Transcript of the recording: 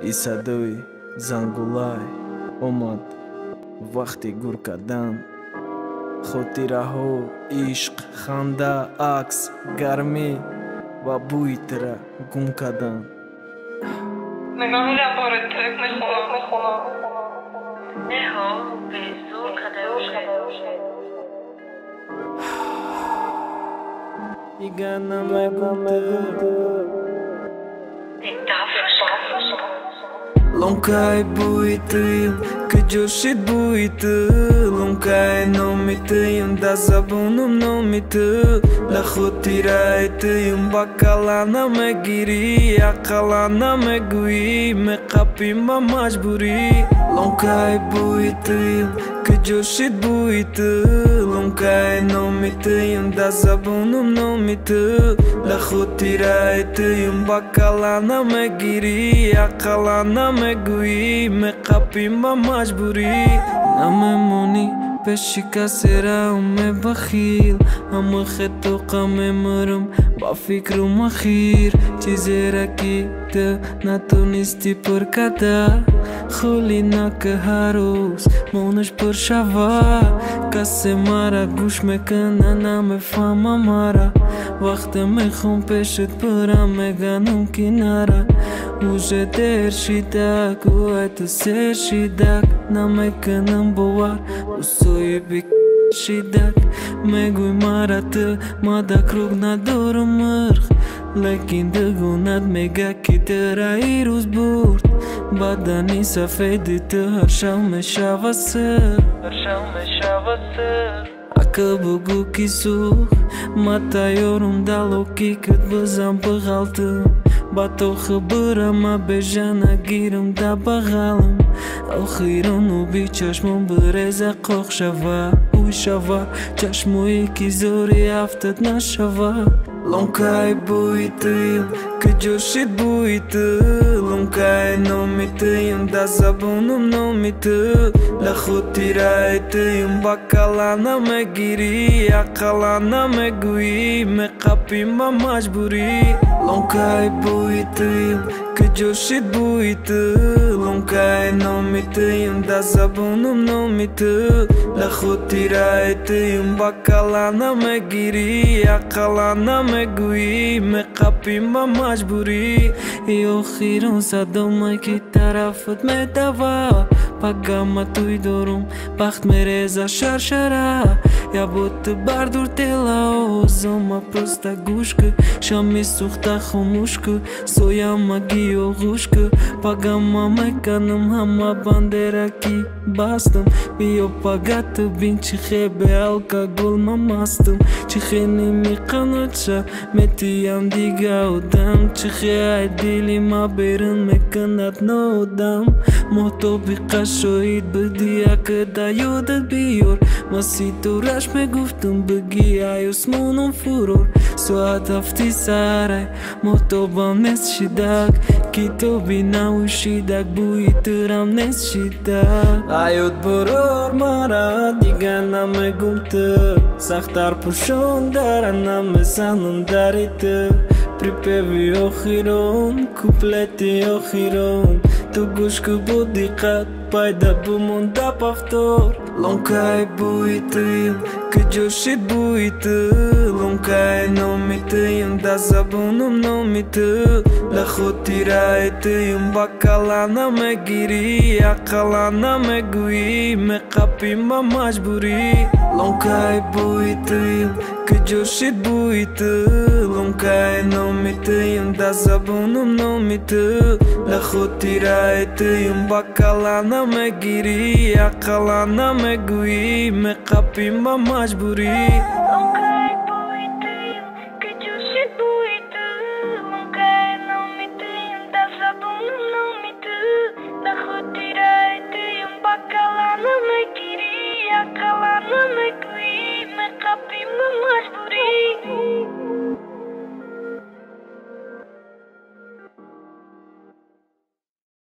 Isadoi, Zangulai, Omad, Vaqti Gurkadan, Khotiraho, Ishq, Khanda, Aks, Garmi, va bui tera Gumkadan. نگاه لبارتت میخونم نه ها به زور کدوشه Igana me gumte Lonkai buituyum, que joshit buitu Lonkai nomituyum, da zabunum nomitu La khutiraituyum, bakalana me giri Akalana me gui, me kapima majburi Lonkai buituyum, que joshit buitu Lonkai nomituyum, da zabunum nomitu La khutiraituyum, bakalana me giri Akalana me gui, me kapima majburi Name moni Peshika sera me bakhil Am kheto qame marum ba fikru makhir Chizera ki te na tunisti por kada Khulina ke harus monash por shava Kase mara gush me kana na me fama mara Waqt me khum peshet pura me ganum kinara Uje der shidak uat ser shidak Na me kanam boar Usoi bik shidak Megui marat mada krug na dorum mërg Lekin dëgunat me ga kitëra i rusburt Badani sa fejdi të hërshaw me shavasër A kë bëgu kisuk Mata yorum dalo ki këtë bëzam bëghaltëm Bato khëbëra ma bejana girëm da bëghalëm Au khiron u bi qashmon bëreza kokh shava Uj shava qashmu i kizori aftet na shava Lonkai bujtëm, kë gjoshit bujtëm Lonkai nomitëm, da zabunum nomitëm La khutirajtëm, bakalana me giri Akalana me gui, me kapima majburi Lonkai bujtëm, kë gjoshit bujtëm Lonkai nomitëm, da zabunum nomitëm La khutirajtëm, bakalana me giri Akalana me gui, me kapima majburi Io khirun sa do mai ki tarafet me dava Pagama tu i dorum, baht me reza sharshara Ja bot të bardur tela o zoma prosta gushkë Shami suhta khumushkë, soja magi o gushkë Pagama me kanëm hama bandera ki bastëm Bio pagat të bin që khebe alkagol ma mastëm Që kheni mi kanëqa, me ti jam diga o dam Që khe aj dili ma berën me këndat në o dam Moto bi kashoit bëdia këda jo dhe bior Ma si të rash me guftën bëgi ajo s'monën furor So atë afti saraj, moto ban mes shidak Kito bina u shidak, buj të ram nes shidak Ajo të boror mara, diga na me gumtë Sakhtar pushon dara na me sanën daritë Pripevi o khiron, kupleti o khiron Të gushkë bodikat, pajda bëmon da paftor Lonkai bujtëm, kë gjoshit bujtëm Lonkai nomitëm, da zabunum nomitëm La khutirajtëm, bakalana me giri Akalana me gui, me kapima majburi Lonkai bujtëm, kë gjoshit bujtëm Lonkai nomitëm, da zabunum nomitëm La khutirajtëm, bakalana me giri Akalana me gui, me kapima majburi